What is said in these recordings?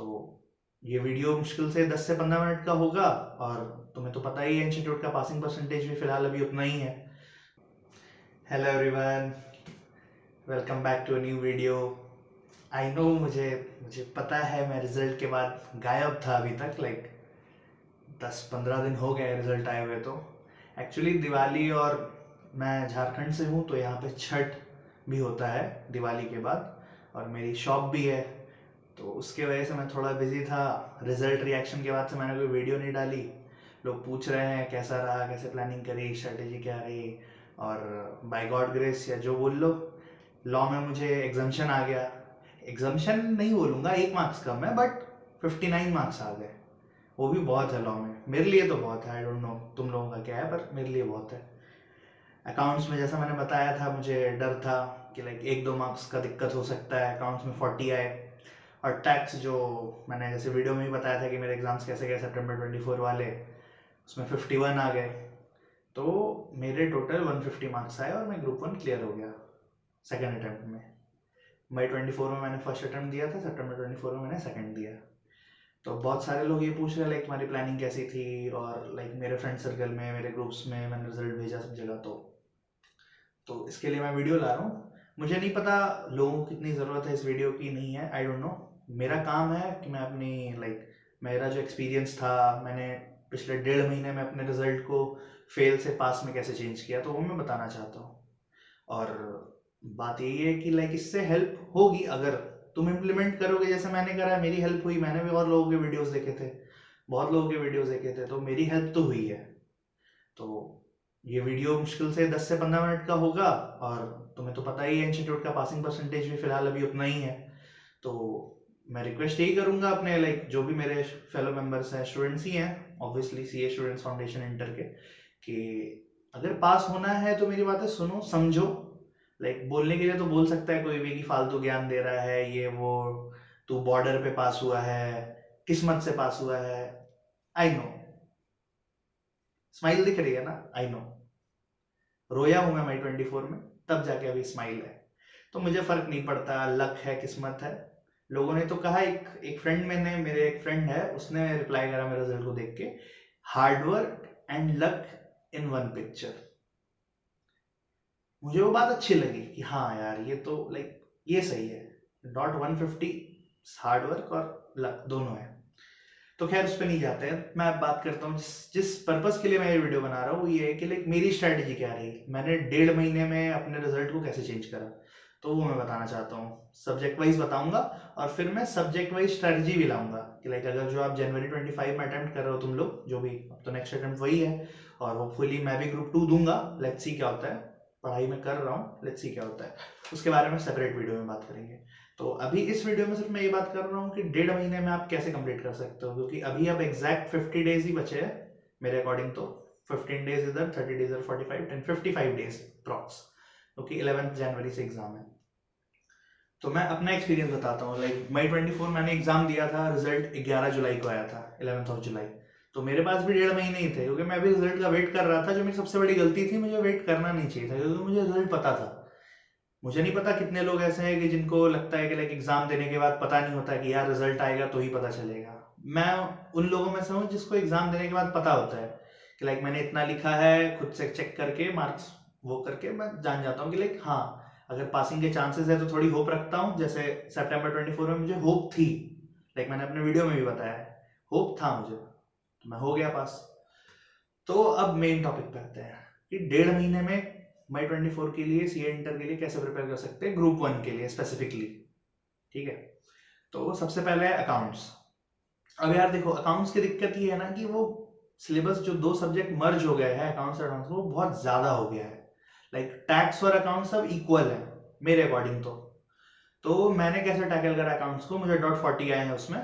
तो ये वीडियो मुश्किल से 10 से 15 मिनट का होगा और तुम्हें तो पता ही है इंस्टीट्यूट का पासिंग परसेंटेज भी फिलहाल अभी उतना ही है। Hello everyone, welcome back to a new video. I know, मुझे मुझे पता है मैं रिजल्ट के बाद गायब था अभी तक, 10-15 दिन हो गए रिजल्ट आए हुए। तो एक्चुअली दिवाली और मैं झारखंड से हूँ तो यहाँ पे छठ भी होता है दिवाली के बाद और मेरी शॉप भी है, तो उसके वजह से मैं थोड़ा बिजी था। रिजल्ट रिएक्शन के बाद से मैंने कोई वीडियो नहीं डाली। लोग पूछ रहे हैं कैसा रहा, कैसे प्लानिंग करी, स्ट्रेटेजी क्या रही, और बाय गॉड ग्रेस या जो बोल लो, लॉ में मुझे एग्जाम्शन आ गया। एग्जाम्शन नहीं बोलूँगा, 1 मार्क्स कम है, बट 59 मार्क्स आ गए। वो भी बहुत है लॉ में, मेरे लिए तो बहुत है। आई डोंट नो तुम लोगों का क्या है, पर मेरे लिए बहुत है। अकाउंट्स में जैसा मैंने बताया था, मुझे डर था कि 1-2 मार्क्स का दिक्कत हो सकता है, अकाउंट्स में 40 आए। और टैक्स, जो मैंने जैसे वीडियो में भी बताया था कि मेरे एग्जाम्स कैसे गए सितंबर 24 वाले, उसमें 51 आ गए। तो मेरे टोटल 150 मार्क्स आए और मैं ग्रुप 1 क्लियर हो गया सेकेंड अटेम्प्ट में। मई 24 में मैंने फर्स्ट अटेम्प्ट दिया था, सितंबर 24 में मैंने सेकेंड दिया। तो बहुत सारे लोग ये पूछ रहे हैं तुम्हारी प्लानिंग कैसी थी, और मेरे फ्रेंड सर्कल में, मेरे ग्रुप्स में मैंने रिजल्ट भेजा सब जगह। तो इसके लिए मैं वीडियो ला रहा हूँ। मुझे नहीं पता लोगों को कितनी ज़रूरत है इस वीडियो की, नहीं है, आई डोंट नो। मेरा काम है कि मैं अपनी मेरा जो एक्सपीरियंस था, मैंने पिछले 1.5 महीने में अपने रिजल्ट को फेल से पास में कैसे चेंज किया, तो वो मैं बताना चाहता हूँ। और बात यही है कि इससे हेल्प होगी अगर तुम इम्प्लीमेंट करोगे जैसे मैंने करा है। मेरी हेल्प हुई, मैंने भी और लोगों के वीडियोस देखे थे, बहुत लोगों के वीडियोस देखे थे, तो मेरी हेल्प तो हुई है। तो ये वीडियो मुश्किल से 10 से 15 मिनट का होगा और तुम्हें तो पता ही है इंस्टीट्यूट का पासिंग परसेंटेज भी फिलहाल अभी उतना ही है। तो मैं रिक्वेस्ट यही करूंगा अपने जो भी मेरे फेलो मेंबर्स हैं, स्टूडेंट्स ही हैं obviously, CA students foundation inter के, कि अगर पास होना है तो मेरी बातें सुनो समझो। बोलने के लिए तो बोल सकता है कोई भी कि फालतू ज्ञान दे रहा है ये वो, तू बॉर्डर पे पास हुआ है, किस्मत से पास हुआ है। आई नो, स्माइल दिख रही है ना, आई नो। रोया हूं मैं मई 24 में, तब जाके अभी स्माइल है। तो मुझे फर्क नहीं पड़ता, लक है किस्मत है। लोगों ने तो कहा, एक फ्रेंड, मैंने मेरे एक फ्रेंड है, उसने रिप्लाई करा मेरे रिजल्ट को देख के, hard work and luck in one picture. मुझे वो बात अच्छी लगी कि हाँ यार, ये तो ये सही है। नॉट 150, हार्ड वर्क और लक दोनों है। तो खैर उस पर नहीं जाते हैं, मैं अब बात करता हूँ जिस जिस पर्पस के लिए मैं ये वीडियो बना रहा हूँ, वो ये है कि मेरी स्ट्रैटेजी क्या रही, मैंने 1.5 महीने में अपने रिजल्ट को कैसे चेंज करा। तो वो मैं बताना चाहता हूँ, सब्जेक्ट वाइज बताऊंगा, और फिर मैं सब्जेक्ट वाइज स्ट्रैटेजी भी लाऊंगा कि अगर जो आप जनवरी 25 में अटेम्प्ट कर रहे हो तुम लोग, जो भी, अब तो नेक्स्ट अटेम्प्ट वही है, और होपफुली मैं भी ग्रुप 2 दूंगा। लेट्स सी क्या होता है, पढ़ाई में कर रहा हूँ, लेट्स सी क्या होता है, उसके बारे में सेपरेट वीडियो में बात करेंगे। तो अभी इस वीडियो में सिर्फ मैं ये बात कर रहा हूँ कि 1.5 महीने में आप कैसे कंप्लीट कर सकते हो, क्योंकि अभी अब एग्जैक्ट 50 डेज ही बचे हैं मेरे अकॉर्डिंग। तो 15 डेज इधर, 30 डेज इधर, 45 10 55 डेज अप्रॉक्स, क्योंकि 11 जनवरी से एग्जाम है। तो मैं अपना एक्सपीरियंस बताता हूँ। मई 24 मैंने एग्जाम दिया था, रिजल्ट 11 जुलाई को आया था, 11th ऑफ जुलाई। तो मेरे पास भी 1.5 महीने ही थे, क्योंकि मैं भी रिजल्ट का वेट कर रहा था, जो मेरी सबसे बड़ी गलती थी, मुझे वेट करना नहीं चाहिए था, क्योंकि मुझे रिजल्ट पता था। मुझे नहीं पता कितने लोग ऐसे हैं कि जिनको लगता है कि एग्जाम देने के बाद पता नहीं होता कि यार रिजल्ट आएगा तो ही पता चलेगा। मैं उन लोगों में से हूँ जिसको एग्जाम देने के बाद पता होता है कि मैंने इतना लिखा है, खुद से चेक करके मार्क्स वो करके मैं जान जाता हूँ कि हाँ, अगर पासिंग के चांसेस है तो थोड़ी होप रखता हूँ। जैसे सितंबर 24 में मुझे होप थी, मैंने अपने वीडियो में भी बताया है, होप था मुझे, तो मैं हो गया पास। तो अब मेन टॉपिक पे आते हैं कि 1.5 महीने में मई 24 के लिए, सीए इंटर के लिए कैसे प्रिपेयर कर सकते हैं, ग्रुप 1 के लिए स्पेसिफिकली। ठीक है, तो सबसे पहले है अकाउंट्स। अब यार देखो, अकाउंट्स की दिक्कत ये है ना कि वो सिलेबस जो 2 सब्जेक्ट मर्ज हो गए हैं, अकाउंट्स और अकाउंट्स, वो बहुत ज्यादा हो गया है। टैक्स और अकाउंट्स सब इक्वल है मेरे अकॉर्डिंग। तो मैंने कैसे टैकल करा अकाउंट्स को, मुझे .40 आए हैं उसमें,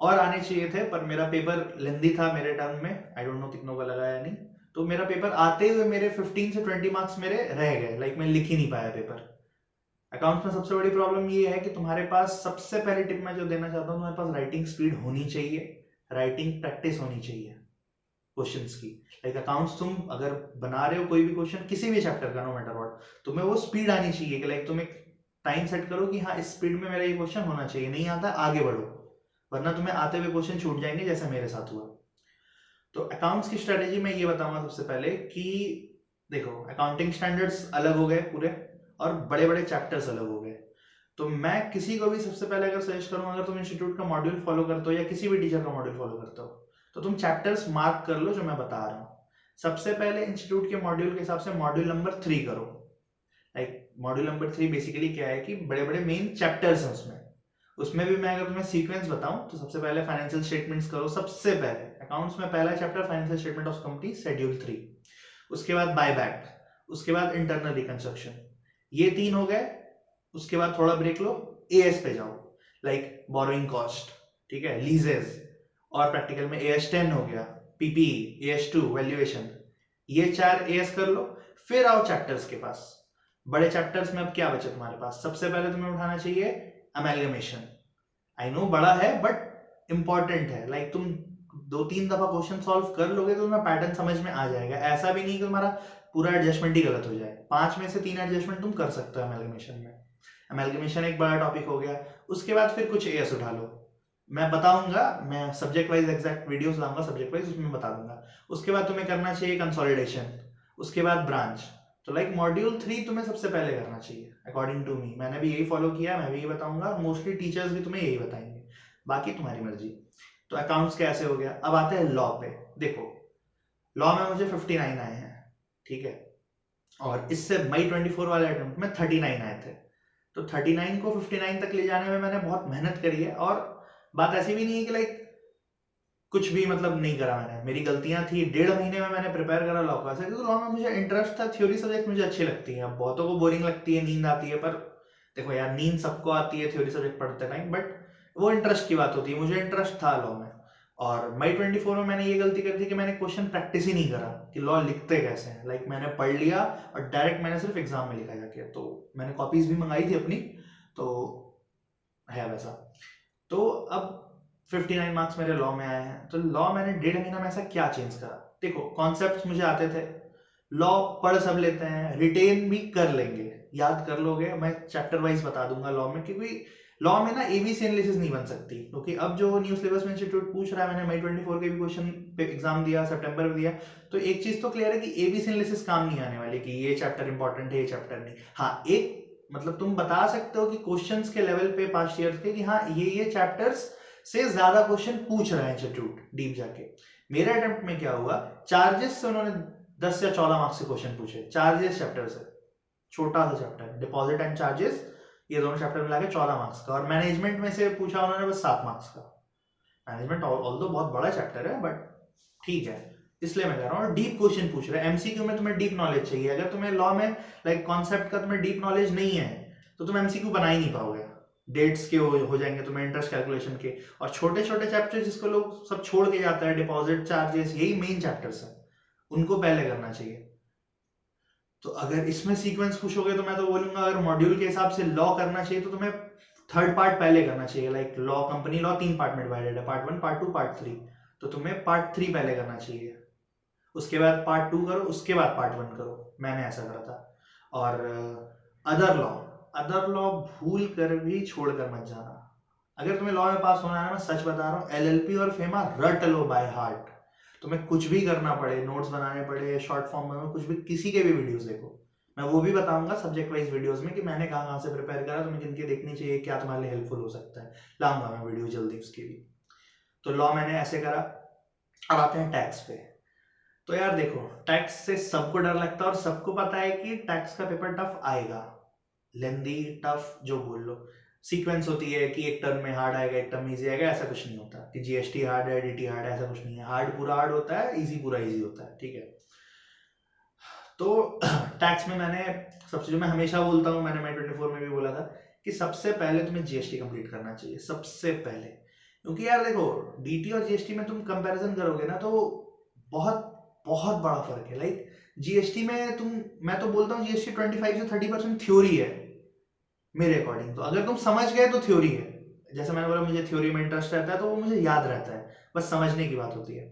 और आने चाहिए थे, पर मेरा पेपर लेंदी था मेरे टर्म में, आई डोंट नो कितनों का लगा या नहीं। तो मेरा पेपर आते हुए मेरे 15 से 20 मार्क्स मेरे रह गए, मैं लिख ही नहीं पाया पेपर। अकाउंट्स में सबसे बड़ी प्रॉब्लम ये है कि तुम्हारे पास, सबसे पहले टिप मैं जो देना चाहता हूँ, तुम्हारे पास राइटिंग स्पीड होनी चाहिए, राइटिंग प्रैक्टिस होनी चाहिए क्वेश्चंस की। अकाउंट्स तुम अगर बना रहे हो कोई भी क्वेश्चन किसी भी चैप्टर का, नो मैटर व्हाट, तुम्हें वो स्पीड आनी चाहिए कि तुम एक टाइम सेट करो कि हाँ, इस स्पीड में मेरा ये क्वेश्चन होना चाहिए, नहीं आता आगे बढ़ो, वरना तुम्हें आते हुए क्वेश्चन छूट जाएंगे जैसे मेरे साथ हुआ। तो अकाउंट्स की स्ट्रेटेजी में ये बताऊंगा सबसे पहले कि देखो अकाउंटिंग स्टैंडर्ड्स अलग हो गए पूरे, और बड़े बड़े चैप्टर्स अलग हो गए। तो मैं किसी को भी सबसे पहले अगर सजेस्ट करूँ, अगर तुम इंस्टीट्यूट का मॉड्यूल फॉलो करते हो या किसी भी टीचर का मॉड्यूल फॉलो करते हो, तो तुम चैप्टर्स मार्क कर लो जो मैं बता रहा हूँ। सबसे पहले इंस्टीट्यूट के मॉड्यूल के हिसाब से मॉड्यूल नंबर 3 करो। लाइक मॉड्यूल नंबर 3 बेसिकली क्या है कि बड़े बड़े मेन चैप्टर्स हैं उसमें। उसमें भी मैं अगर तुम्हें सीक्वेंस बताऊं तो सबसे पहले फाइनेंशियल स्टेटमेंट्स करो। सबसे पहले अकाउंट्स में पहला chapter financial statement of company schedule 3, उसके बाद बायबैक, उसके बाद इंटरनल रिकंस्ट्रक्शन, ये 3 हो गए। उसके बाद थोड़ा ब्रेक लो, एएस पे जाओ, लाइक बोरोइंग कॉस्ट, ठीक है, लीजेस, और प्रैक्टिकल में एएस 10 हो गया, पीपीई, एएस 2 वैल्यूएशन, ये 4 एएस कर लो। फिर आओ चैप्टर्स के पास। बड़े चैप्टर्स में अब क्या बचे तुम्हारे पास? सबसे पहले तुम्हें उठाना चाहिए अमेलगमेशन। आई नो बड़ा है बट इंपॉर्टेंट है। लाइक तुम 2-3 दफा क्वेश्चन सॉल्व कर लोगे तो तुम्हें पैटर्न समझ में आ जाएगा। ऐसा भी नहीं कि तुम्हारा पूरा एडजस्टमेंट ही गलत हो जाए। 5 में से 3 एडजस्टमेंट तुम कर सकते हो अमेलगमेशन में। अमेलगमेशन एक बड़ा टॉपिक हो गया। उसके बाद फिर कुछ एएस उठा लो, मैं बताऊंगा, मैं सब्जेक्ट वाइज एग्जैक्ट वीडियोस लाऊंगा सब्जेक्ट वाइज, उसमें बता दूंगा। उसके बाद तुम्हें करना चाहिए कंसोलिडेशन, उसके बाद ब्रांच। तो लाइक मॉड्यूल 3 तुम्हें सबसे पहले करना चाहिए अकॉर्डिंग टू मी। मैंने भी यही फॉलो किया, मैं भी यही बताऊंगा, मोस्टली टीचर्स भी तुम्हें यही बताएंगे, बाकी तुम्हारी मर्जी। तो अकाउंट्स कैसे हो गया। अब आते हैं लॉ पे। देखो लॉ में मुझे 59 आए हैं, ठीक है, और इससे मई 24 वाले अटेम्प्ट में 39 आए थे। तो 39 को 59 तक ले जाने में मैंने बहुत मेहनत करी है। और बात ऐसी भी नहीं है कि लाइक कुछ भी मतलब नहीं करा मैंने, मेरी गलतियां थी। 1.5 महीने में मैंने प्रिपेयर करा लॉ का, क्योंकि लॉ में मुझे इंटरेस्ट था। थ्योरी सब्जेक्ट मुझे अच्छी लगती है, बहुतों को बोरिंग लगती है, नींद आती है, पर देखो यार नींद सबको आती है थ्योरी सब्जेक्ट पढ़ते टाइम, बट वो इंटरेस्ट की बात होती है। मुझे इंटरेस्ट था लॉ में। और मई 24 में मैंने ये गलती कर दी कि मैंने क्वेश्चन प्रैक्टिस ही नहीं करा कि लॉ लिखते कैसे हैं। लाइक मैंने पढ़ लिया और डायरेक्ट मैंने सिर्फ एग्जाम में लिखा जाके। तो मैंने कॉपीज भी मंगाई थी अपनी, तो है वैसा। तो अब 59 मार्क्स मेरे लॉ में आए हैं। तो लॉ मैंने 1.5 महीना में ऐसा क्या चेंज करा। देखो कॉन्सेप्ट्स मुझे आते थे, लॉ पढ़ सब लेते हैं, रिटेन भी कर लेंगे, याद कर लोगे। मैं चैप्टर वाइज बता दूंगा लॉ में, क्योंकि लॉ में ना एबीसी एनालिसिस नहीं बन सकती। क्योंकि अब जो न्यू सिलेबस में इंस्टीट्यूट पूछ रहा है, मैंने मई 24 के भी क्वेश्चन पे एग्जाम दिया, सितंबर में दिया, तो एक चीज तो क्लियर है कि एबीसी एनालिसिस काम नहीं आने वाली कि ये चैप्टर इंपॉर्टेंट है ये चैप्टर नहीं। हाँ एक मतलब तुम बता सकते हो कि क्वेश्चंस के लेवल पे पास्ट ईयर के कि हाँ ये चैप्टर्स से ज्यादा क्वेश्चन पूछ रहा है इंस्टीट्यूट डीप जाके। मेरे अटेम्प्ट में क्या हुआ, चार्जेस से उन्होंने 10 या 14 मार्क्स से क्वेश्चन पूछे। चार्जेस चैप्टर से, छोटा सा चैप्टर, डिपॉजिट एंड चार्जेस, ये दोनों चैप्टर मिला के 14 मार्क्स का। और मैनेजमेंट में से पूछा उन्होंने बस 7 मार्क्स का। मैनेजमेंट ऑल्दो बहुत बड़ा चैप्टर है बट ठीक है, इसलिए मैं कह रहा हूँ डीप क्वेश्चन पूछ रहे हैं। एमसीक्यू में तुम्हें डीप नॉलेज चाहिए। अगर तुम्हें लॉ में लाइक कॉन्सेप्ट का तुम्हें डीप नॉलेज नहीं है तो तुम एमसीक्यू बना ही नहीं पाओगे। डेट्स के हो जाएंगे तुम्हें, इंटरेस्ट कैलकुलेशन के, और छोटे छोटे चैप्टर जिसको लोग सब छोड़ के जाता है, डिपॉजिट चार्जेस, यही मेन चैप्टर्स हैं, उनको पहले करना चाहिए। तो अगर इसमें सीक्वेंस पूछोगे तो मैं तो बोलूंगा अगर मॉड्यूल के हिसाब से लॉ करना चाहिए तो तुम्हें थर्ड पार्ट पहले करना चाहिए। Like law, company law 3 part में डिवाइडेड है, पार्ट 1, पार्ट 2, पार्ट 3। तो तुम्हें पार्ट 3 पहले करना चाहिए, उसके बाद पार्ट 2 करो, उसके बाद पार्ट 1 करो। मैंने ऐसा करा था। और अदर लॉ भूल कर भी छोड़ कर मत जाना। अगर तुम्हें लॉ में पास होना है ना, मैं सच बता रहा हूँ, एलएलपी और फेमा रट लो बाय हार्ट। तुम्हें कुछ भी करना पड़े, नोट्स बनाने पड़े, शॉर्ट फॉर्म में कुछ भी, किसी के भी वीडियोस देखो, मैं वो भी बताऊंगा सब्जेक्ट वाइज वीडियोस में कि मैंने कहाँ कहाँ से प्रिपेयर करा, तुम्हें किनके देखनी चाहिए, क्या तुम्हारे लिए हेल्पफुल हो सकता है। लाऊंगा मैं वीडियो जल्दी उसकी भी। तो लॉ मैंने ऐसे करा। अब आते हैं टैक्स पे। तो यार देखो टैक्स से सबको डर लगता है और सबको पता है कि टैक्स का पेपर टफ आएगा, लेंदी, टफ जो बोल लो। सीक्वेंस होती है कि एक टर्म में हार्ड आएगा, एक टर्म में इजी आएगा, ऐसा कुछ नहीं होता कि जीएसटी हार्ड है, डीटी हार्ड है, ऐसा कुछ नहीं है। हार्ड पूरा हार्ड होता है, इजी पूरा इजी होता है, ठीक है। तो टैक्स में मैंने सबसे, जो मैं हमेशा बोलता हूँ, मैंने मई 24 में भी बोला था कि सबसे पहले तुम्हें जीएसटी कंप्लीट करना चाहिए, सबसे पहले। क्योंकि यार देखो डीटी और जीएसटी में तुम कंपैरिजन करोगे ना तो बहुत बहुत बड़ा फर्क है। लाइक जीएसटी में मैं तो बोलता हूँ जीएसटी 25 से 30% थ्योरी है मेरे अकॉर्डिंग। तो अगर तुम समझ गए तो थ्योरी है। जैसे मैंने बोला मुझे थ्योरी में इंटरेस्ट रहता है तो वो मुझे याद रहता है, बस समझने की बात होती है।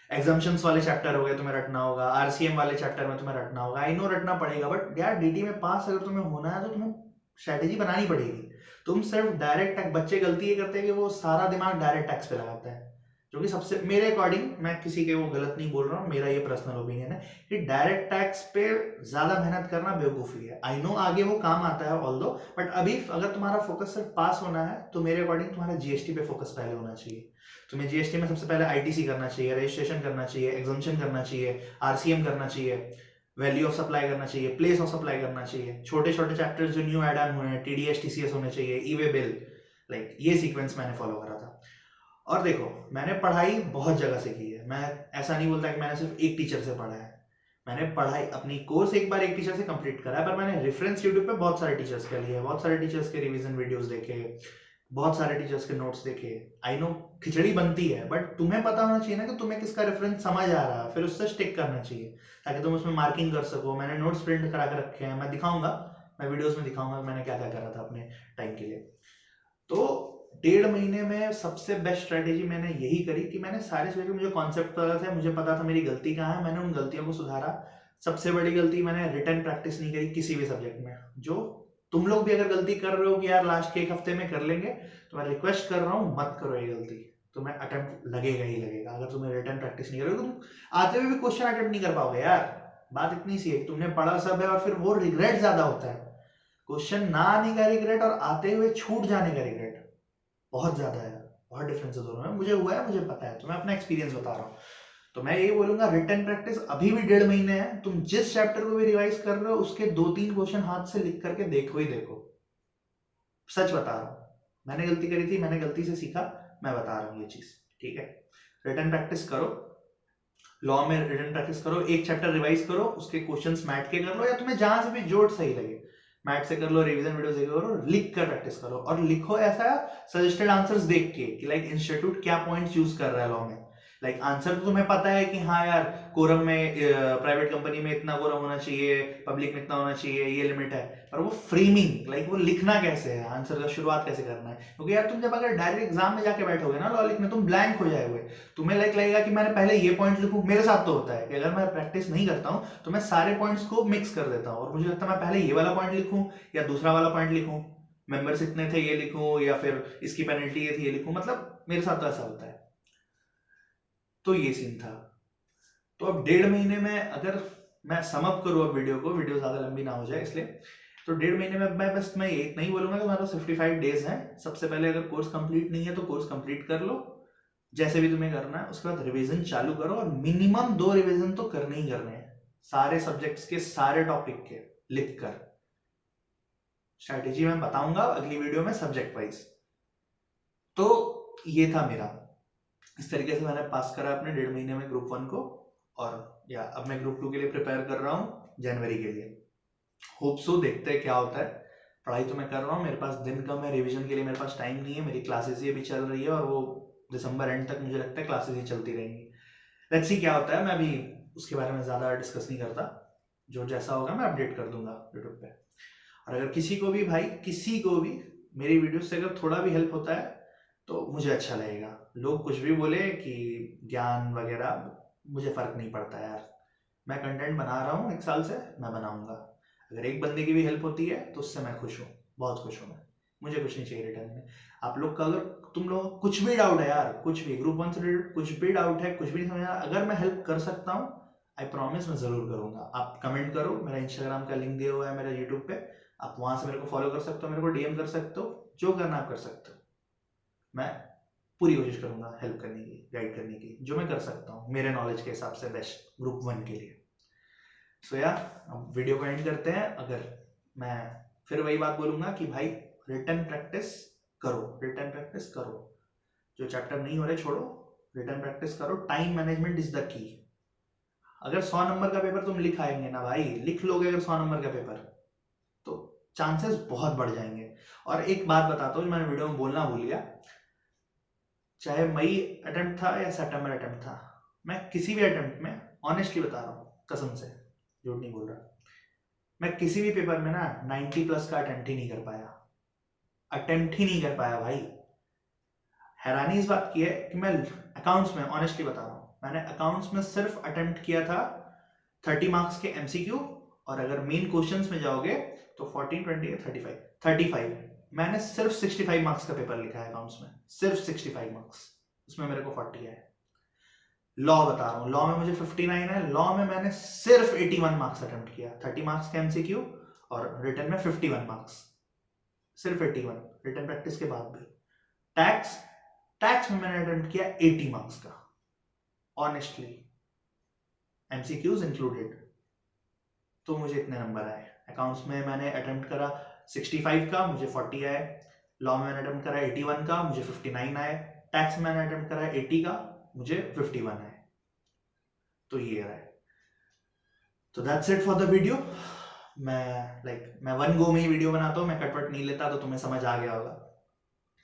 एग्जाम्पशंस वाले चैप्टर हो गए, तुम्हें रटना होगा। आरसीएम वाले चैप्टर में तुम्हें रटना होगा। आई नो रटना पड़ेगा, बट यार डीटी में पास अगर तुम्हें होना है तो तुम्हें स्ट्रेटेजी बनानी पड़ेगी। तुम सिर्फ डायरेक्ट टैक्स, बच्चे गलती ये करते हैं कि वो सारा दिमाग डायरेक्ट टैक्स पे लगाते हैं, जो कि सबसे, मेरे अकॉर्डिंग, मैं किसी के वो गलत नहीं बोल रहा हूँ, मेरा ये पर्सनल ओपिनियन है कि डायरेक्ट टैक्स पे ज्यादा मेहनत करना बेवकूफी है। आई नो आगे वो काम आता है ऑल दो, बट अभी अगर तुम्हारा फोकस सिर्फ पास होना है तो मेरे अकॉर्डिंग तुम्हारा जीएसटी पे फोकस पहले होना चाहिए। तुम्हें जीएसटी में सबसे पहले आईटीसी करना चाहिए, रजिस्ट्रेशन करना चाहिए, एग्जम्पशन करना चाहिए, आरसीएम करना चाहिए, वैल्यू ऑफ सप्लाई करना चाहिए, प्लेस ऑफ सप्लाई करना चाहिए, छोटे छोटे चैप्टर्स जो न्यू ऐड ऑन हुए हैं, टीडीएस टीसीएस होने चाहिए, ई वे बिल, लाइक ये सीक्वेंस मैंने फॉलो करा था। और देखो मैंने पढ़ाई बहुत जगह से की है, मैं ऐसा नहीं बोलता कि मैंने सिर्फ एक टीचर से पढ़ा है। मैंने पढ़ाई अपनी कोर्स एक बार एक टीचर से कंप्लीट करा है, पर मैंने रेफरेंस यूट्यूब पे बहुत सारे टीचर्स के लिए, बहुत सारे टीचर्स के रिवीजन वीडियोस देखे, बहुत सारे टीचर्स के नोट्स देखे। आई नो खिचड़ी बनती है, बट तुम्हें पता होना चाहिए ना कि तुम्हें किसका रेफरेंस समझ आ रहा है, फिर उससे स्टिक करना चाहिए ताकि तुम उसमें मार्किंग कर सको। मैंने नोट्स प्रिंट करा के रखे हैं, मैं दिखाऊंगा, मैं वीडियोस में दिखाऊंगा मैंने क्या क्या करा था अपने टाइम के लिए। तो 1.5 महीने में सबसे बेस्ट स्ट्रेटेजी मैंने यही करी कि मैंने सारे सब्जेक्ट, मुझे कॉन्सेप्ट पता था, मुझे पता था मेरी गलती कहाँ है, मैंने उन गलतियों को सुधारा। सबसे बड़ी गलती, मैंने रिटन प्रैक्टिस नहीं करी किसी भी सब्जेक्ट में। जो तुम लोग भी अगर गलती कर रहे हो कि यार लास्ट के एक हफ्ते में कर लेंगे, तो मैं रिक्वेस्ट कर रहा हूँ मत करो ये गलती। तुम्हें अटेम्प्ट लगेगा ही लगेगा, अगर तुम्हें रिटन प्रैक्टिस नहीं करोगे तुम आते हुए भी क्वेश्चन अटेम्प्ट नहीं कर पाओगे यार। बात इतनी सी है, तुमने पढ़ा सब है और फिर वो रिग्रेट ज्यादा होता है। क्वेश्चन ना आने का रिग्रेट और आते हुए छूट जाने का रिग्रेट बहुत ज्यादा है, बहुत डिफरेंस है दोनों में। मुझे हुआ है, मुझे पता है, तो मैं अपना एक्सपीरियंस बता रहा हूँ। तो मैं यही बोलूंगा, रिटन प्रैक्टिस अभी भी 1.5 महीने है, तुम जिस चैप्टर को भी रिवाइज कर रहे हो उसके 2-3 क्वेश्चन हाथ से लिख करके देखो ही देखो। सच बता रहा हूँ, मैंने गलती करी थी, मैंने गलती से सीखा, मैं बता रहा हूँ ये चीज, ठीक है। रिटन प्रैक्टिस करो, लॉ में रिटन प्रैक्टिस करो, एक चैप्टर रिवाइज करो, उसके क्वेश्चंस मैट के कर लो, या तुम्हें जहां से भी जोड़ सही लगे मैथ से कर लो, रिवीजन वीडियो से करो, लिख कर प्रैक्टिस करो। और लिखो ऐसा सजेस्टेड आंसर्स देख के कि लाइक इंस्टीट्यूट क्या पॉइंट्स यूज कर रहा है लॉ में। लाइक आंसर तो तुम्हें पता है कि हाँ यार कोरम में, प्राइवेट कंपनी में इतना कोरम होना चाहिए, पब्लिक में इतना होना चाहिए, ये लिमिट है। पर वो फ्रेमिंग, लाइक वो लिखना कैसे है, आंसर का शुरुआत कैसे करना है, क्योंकि यार तुम जब अगर डायरेक्ट एग्जाम में जाके बैठोगे ना लॉ लिखने, तुम ब्लैंक हो जाओगे। तुम्हें लाइक लगेगा कि मैंने पहले ये पॉइंट लिखूं। मेरे साथ तो होता है कि अगर मैं प्रैक्टिस नहीं करता हूँ तो मैं सारे पॉइंट्स को मिक्स कर देता हूँ, और मुझे लगता है मैं पहले ये वाला पॉइंट लिखूं या दूसरा वाला पॉइंट लिखूं, मेंबर्स इतने थे ये लिखूं, या फिर इसकी पेनल्टी ये थी ये लिखूं। मतलब मेरे साथ तो ऐसा होता है। तो ये सीन था। तो अब 1.5 महीने में अगर मैं सम अप करूं अब वीडियो को, वीडियो ज्यादा लंबी ना हो जाए इसलिए, तो 1.5 महीने में मैं ये इतना ही बोलूंगा कि हमारा 55 डेज है। सबसे पहले अगर कोर्स कंप्लीट नहीं है तो कोर्स कंप्लीट कर लो, जैसे भी तुम्हें करना है। उसके बाद रिवीजन चालू करो, और मिनिमम 2 रिवीजन तो करने ही करने हैं, सारे सब्जेक्ट्स के, सारे टॉपिक के लिख कर। स्ट्रैटेजी मैं बताऊंगा अगली वीडियो में सब्जेक्ट वाइज। तो ये था मेरा, इस तरीके से मैंने पास करा अपने 1.5 महीने में ग्रुप 1 को। और या अब मैं ग्रुप 2 के लिए प्रिपेयर कर रहा हूँ जनवरी के लिए। होप सो, देखते हैं क्या होता है। पढ़ाई तो मैं कर रहा हूँ, मेरे पास दिन कम है, रिवीजन के लिए मेरे पास टाइम नहीं है, मेरी क्लासेस ये भी चल रही है, और वो दिसंबर एंड तक मुझे लगता है क्लासेस ही चलती रहेंगी। लेट्स सी क्या होता है, मैं अभी उसके बारे में ज्यादा डिस्कस नहीं करता। जो जैसा होगा मैं अपडेट कर दूंगा यूट्यूब पे। और अगर किसी को भी भाई, किसी को भी मेरी वीडियो से अगर थोड़ा भी हेल्प होता है तो मुझे अच्छा लगेगा। लोग कुछ भी बोले कि ज्ञान वगैरह, मुझे फर्क नहीं पड़ता यार। मैं कंटेंट बना रहा हूँ 1 साल से, मैं बनाऊंगा। अगर एक बंदे की भी हेल्प होती है तो उससे मैं खुश हूँ, बहुत खुश हूँ मैं। मुझे कुछ नहीं चाहिए रिटर्न में। आप लोग का अगर तुम लोग कुछ भी डाउट है यार, कुछ भी ग्रुप 1 से रिलेटेड कुछ भी डाउट है, कुछ भी नहीं समझ आ रहा, अगर मैं हेल्प कर सकता हूँ, आई प्रॉमिस मैं जरूर करूंगा। आप कमेंट करो, मेरा इंस्टाग्राम का लिंक दिया हुआ है मेरा यूट्यूब पे, आप वहां से मेरे को फॉलो कर सकते हो, मेरे को डीएम कर सकते हो, जो करना आप कर सकते हो। मैं पूरी कोशिश करूंगा हेल्प करने की, गाइड करने की, जो मैं कर सकता हूँ मेरे नॉलेज के हिसाब से बेस्ट ग्रुप 1 के लिए। सो यार अब वीडियो को एंड करते हैं। अगर मैं फिर वही बात बोलूंगा कि भाई रिटन प्रैक्टिस करो, रिटन प्रैक्टिस करो। जो चैप्टर नहीं हो रहे छोड़ो, रिटन प्रैक्टिस करो। Time management is the key. अगर 100 नंबर का पेपर तुम लिख आएंगे ना भाई, लिख लोगे अगर 100 नंबर का पेपर, तो चांसेस बहुत बढ़ जाएंगे। और एक बात बताता हूँ जो मैंने वीडियो में बोलना भूल गया, चाहे मई अटेम्प्ट था या सितंबर अटेम्प्ट था, मैं किसी भी अटेम्प्ट में ऑनेस्टली बता रहा हूँ, कसम से झूठ नहीं बोल रहा, मैं किसी भी पेपर में ना 90 प्लस का अटेम्प्ट ही नहीं कर पाया। अटेम्प्ट ही नहीं कर पाया भाई। हैरानी इस बात की है कि मैं अकाउंट्स में, ऑनेस्टली बता रहा हूँ, मैंने अकाउंट्स में सिर्फ अटेम्प्ट किया था 30 मार्क्स के एमसीक्यू, और अगर मेन क्वेश्चंस में जाओगे तो 14, 20 या 35 मैंने सिर्फ 65 मार्क्स का पेपर लिखा है अकाउंट्स में, सिर्फ 65 मार्क्स, उसमें मेरे को 40 है। लॉ बता रहा हूँ, लॉ में मुझे 59 है, लॉ में मैंने सिर्फ 81 मार्क्स अटेम्प्ट किया, 30 मार्क्स का एमसीक्यू और रिटन में 51 मार्क्स, सिर्फ 81 रिटन प्रैक्टिस के बाद भी। टैक्स, टैक्स में मैंने अटेम्प्ट किया 80 मार्क्स का ऑनेस्टली, एमसीक्यूज इंक्लूडेड, तो मुझे इतने नंबर आए। अकाउंट्स में मैंने अटेम्प्ट करा 65 का, मुझे 40 आए। लॉ में मैंने अटेम्प्ट करा 81 का, मुझे 59 आए। टैक्स में मैंने अटेम्प्ट करा 80 का, मुझे 51 आए। तो ये रहा है। तो that's it for the video. मैं वन गो में ही वीडियो बनाता हूँ, मैं कटवट नहीं लेता, तो तुम्हें समझ आ गया होगा।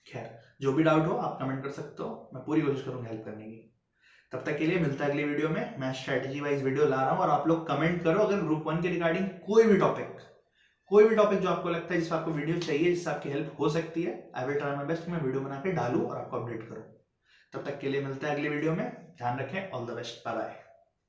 खैर, जो भी डाउट हो आप कमेंट कर सकते हो, मैं पूरी कोशिश करूंगा हेल्प करने की। तब तक के लिए मिलता है अगली वीडियो में। मैं स्ट्रेटेजी वाइज वीडियो ला रहा हूँ और आप लोग कमेंट करो अगर ग्रुप 1 के रिगार्डिंग कोई भी टॉपिक जो आपको लगता है जिसमें आपको वीडियो चाहिए, जिससे आपकी हेल्प हो सकती है। I will try my best, मैं वीडियो बना के डालूं और आपको अपडेट करूं। तब तक के लिए मिलता है अगली वीडियो में। ध्यान रखें, all the best, bye bye.